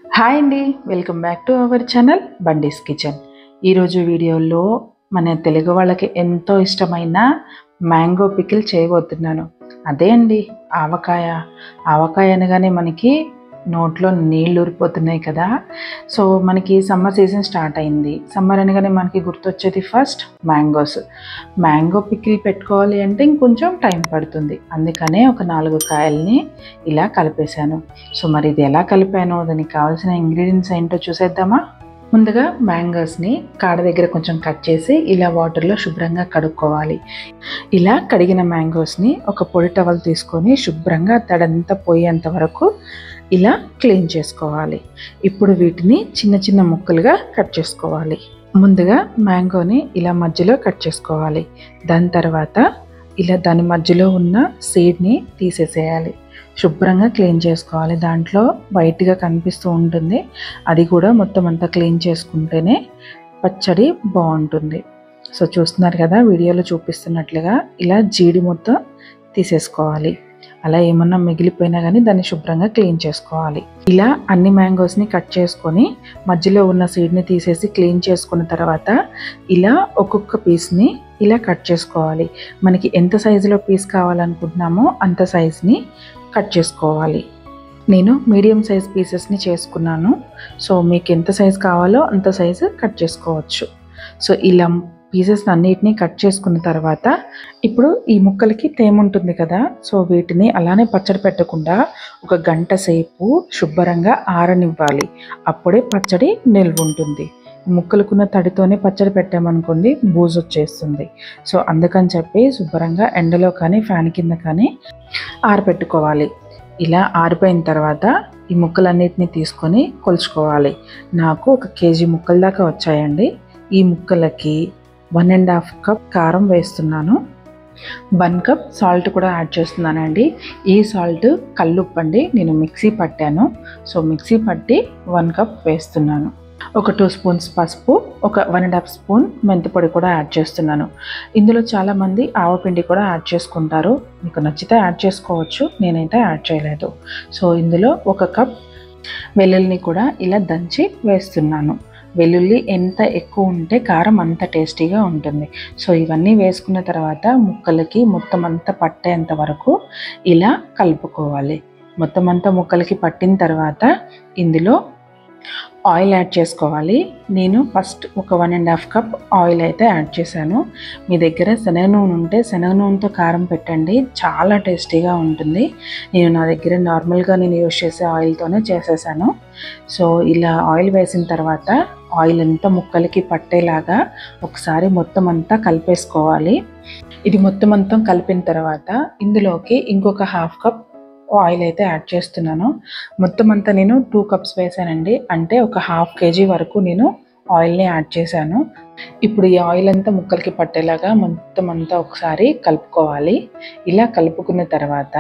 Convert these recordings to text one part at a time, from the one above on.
Hi అండి, welcome back to our channel బండీస్ kitchen. ఈరోజు వీడియోలో మన తెలుగు వాళ్ళకి ఎంతో ఇష్టమైన మ్యాంగో పికిల్ చేయబోతున్నాను. అదే అండి ఆవకాయ. ఆవకాయ అనగానే మనకి నోట్లో నీళ్ళు ఊరిపోతున్నాయి కదా. సో మనకి సమ్మర్ సీజన్ స్టార్ట్ అయింది. సమ్మర్ అనగానే మనకి గుర్తొచ్చేది ఫస్ట్ మ్యాంగోస్. మ్యాంగో పికిల్ పెట్టుకోవాలి అంటే ఇంకొంచెం టైం పడుతుంది. అందుకనే ఒక 4 కాయల్ని ఇలా కలిపేశాను. సో మరి ఇది ఎలా కలిపానో దానికి కావాల్సిన ఇంగ్రీడియంట్స్ ఏంటో చూసేద్దామా. ముందుగా మ్యాంగోస్ని కాడ దగ్గర కొంచెం కట్ చేసి ఇలా వాటర్లో శుభ్రంగా కడుక్కోవాలి. ఇలా కడిగిన మ్యాంగోస్ని ఒక పొడి టవల్ తీసుకొని శుభ్రంగా తడంతా పోయేంత వరకు ఇలా క్లీన్ చేసుకోవాలి. ఇప్పుడు వీటిని చిన్న చిన్న ముక్కలుగా కట్ చేసుకోవాలి. ముందుగా మ్యాంగోని ఇలా మధ్యలో కట్ చేసుకోవాలి. దాని తర్వాత ఇలా దాని మధ్యలో ఉన్న సీడ్ని తీసేసేయాలి. శుభ్రంగా క్లీన్ చేసుకోవాలి. దాంట్లో వైట్గా కనిపిస్తూ ఉంటుంది. అది కూడా మొత్తం అంతా క్లీన్ చేసుకుంటేనే పచ్చడి బాగుంటుంది. సో చూస్తున్నారు కదా, వీడియోలో చూపిస్తున్నట్లుగా ఇలా జీడి మొత్తం తీసేసుకోవాలి. అలా ఏమన్నా మిగిలిపోయినా కానీ దాన్ని శుభ్రంగా క్లీన్ చేసుకోవాలి. ఇలా అన్ని మ్యాంగోస్ని కట్ చేసుకొని మధ్యలో ఉన్న సీడ్ని తీసేసి క్లీన్ చేసుకున్న తర్వాత ఇలా ఒక్కొక్క పీస్ని ఇలా కట్ చేసుకోవాలి. మనకి ఎంత సైజులో పీస్ కావాలనుకుంటున్నామో అంత సైజ్ని కట్ చేసుకోవాలి. నేను మీడియం సైజ్ పీసెస్ని చేసుకున్నాను. సో మీకు ఎంత సైజు కావాలో అంత సైజు కట్ చేసుకోవచ్చు. సో ఇలా పీసెస్ అన్నిటినీ కట్ చేసుకున్న తర్వాత ఇప్పుడు ఈ ముక్కలకి తేమ ఉంటుంది కదా. సో వీటిని అలానే పచ్చడి పెట్టకుండా ఒక గంట సేపు శుభ్రంగా ఆరనివ్వాలి. అప్పుడే పచ్చడి నిల్వ ఉంటుంది. ముక్కలకున్న తడితోనే పచ్చడి పెట్టామనుకోండి బూజు వచ్చేస్తుంది. సో అందుకని చెప్పి శుభ్రంగా ఎండలో కానీ ఫ్యాన్ కింద కానీ ఆరబెట్టుకోవాలి. ఇలా ఆరిపోయిన తర్వాత ఈ ముక్కలన్నిటిని తీసుకొని కొలుచుకోవాలి. నాకు 1 కేజీ ముక్కల దాకా వచ్చాయండి. ఈ ముక్కలకి 1.5 కప్ కారం వేస్తున్నాను. 1 కప్ సాల్ట్ కూడా యాడ్ చేస్తున్నానండి. ఈ సాల్ట్ కల్లుప్పు అండి, నేను మిక్సీ పట్టాను. సో మిక్సీ పట్టి 1 కప్ వేస్తున్నాను. ఒక 2 స్పూన్స్ పసుపు, ఒక 1.5 స్పూన్ మెంతిపొడి కూడా యాడ్ చేస్తున్నాను. ఇందులో చాలామంది ఆవపిండి కూడా యాడ్ చేసుకుంటారు. మీకు నచ్చితే యాడ్ చేసుకోవచ్చు, నేనైతే యాడ్ చేయలేదు. సో ఇందులో 1 కప్ వెల్లుల్లిని కూడా ఇలా దంచి వేస్తున్నాను. వెల్లుల్లి ఎంత ఎక్కువ ఉంటే కారం అంత టేస్టీగా ఉంటుంది. సో ఇవన్నీ వేసుకున్న తర్వాత ముక్కలకి మొత్తం అంతా పట్టేంత వరకు ఇలా కలుపుకోవాలి. మొత్తం అంతా ముక్కలకి పట్టిన తర్వాత ఇందులో ఆయిల్ యాడ్ చేసుకోవాలి. నేను ఫస్ట్ ఒక 1.5 కప్ ఆయిల్ అయితే యాడ్ చేశాను. మీ దగ్గర శనగ నూనె ఉంటే శనగ నూనెతో కారం పెట్టండి, చాలా టేస్టీగా ఉంటుంది. నా దగ్గర నార్మల్గా నేను యూజ్ చేసే ఆయిల్తోనే చేసేసాను. సో ఇలా ఆయిల్ వేసిన తర్వాత ఆయిల్ అంతా ముక్కలకి పట్టేలాగా ఒకసారి మొత్తం అంతా కలిపేసుకోవాలి. ఇది మొత్తం అంతా కలిపిన తర్వాత ఇందులోకి ఇంకొక 1/2 కప్ ఆయిల్ అయితే యాడ్ చేస్తున్నాను. మొత్తం అంతా నేను 2 కప్స్ వేసానండి. అంటే ఒక 1/2 కేజీ వరకు నేను ఆయిల్ని యాడ్ చేశాను. ఇప్పుడు ఈ ఆయిల్ అంతా ముక్కలకి పట్టేలాగా మొత్తం అంతా ఒకసారి కలుపుకోవాలి. ఇలా కలుపుకున్న తర్వాత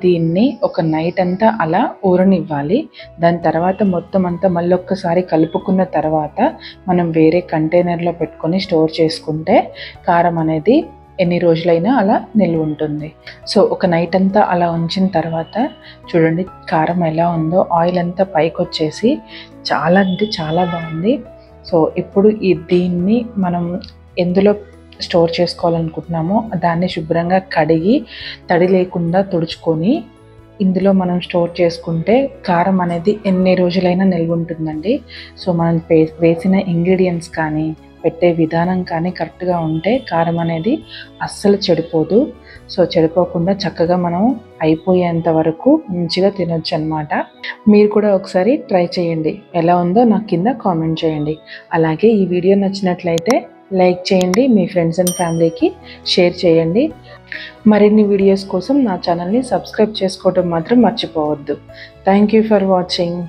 దీన్ని ఒక నైట్ అంతా అలా ఊరనివ్వాలి. దాని తర్వాత మొత్తం అంతా మళ్ళీ ఒక్కసారి కలుపుకున్న తర్వాత మనం వేరే కంటైనర్లో పెట్టుకొని స్టోర్ చేసుకుంటే కారం అనేది ఎన్ని రోజులైనా అలా నిల్వ ఉంటుంది. సో ఒక నైట్ అంతా అలా ఉంచిన తర్వాత చూడండి కారం ఎలా ఉందో, ఆయిల్ అంతా పైకి వచ్చేసి చాలా అంటే చాలా బాగుంది. సో ఇప్పుడు దీన్ని మనం ఎందులో స్టోర్ చేసుకోవాలనుకుంటున్నామో దాన్ని శుభ్రంగా కడిగి తడి లేకుండా తుడుచుకొని ఇందులో మనం స్టోర్ చేసుకుంటే కారం అనేది ఎన్ని రోజులైనా నిల్వ ఉంటుందండి. సో మనం వేసిన ఇంగ్రీడియంట్స్ కానీ పెట్టే విధానం కానీ కరెక్ట్గా ఉంటే కారం అనేది అస్సలు చెడిపోదు. సో చెడిపోకుండా చక్కగా మనం అయిపోయేంత వరకు మంచిగా తినొచ్చు అన్నమాట. మీరు కూడా ఒకసారి ట్రై చేయండి, ఎలా ఉందో నాకు కింద కామెంట్ చేయండి. అలాగే ఈ వీడియో నచ్చినట్లయితే లైక్ చేయండి, మీ ఫ్రెండ్స్ అండ్ ఫ్యామిలీకి షేర్ చేయండి. మరిన్ని వీడియోస్ కోసం నా ఛానల్ని సబ్స్క్రైబ్ చేసుకోవడం మాత్రం మర్చిపోవద్దు. Thank you for watching.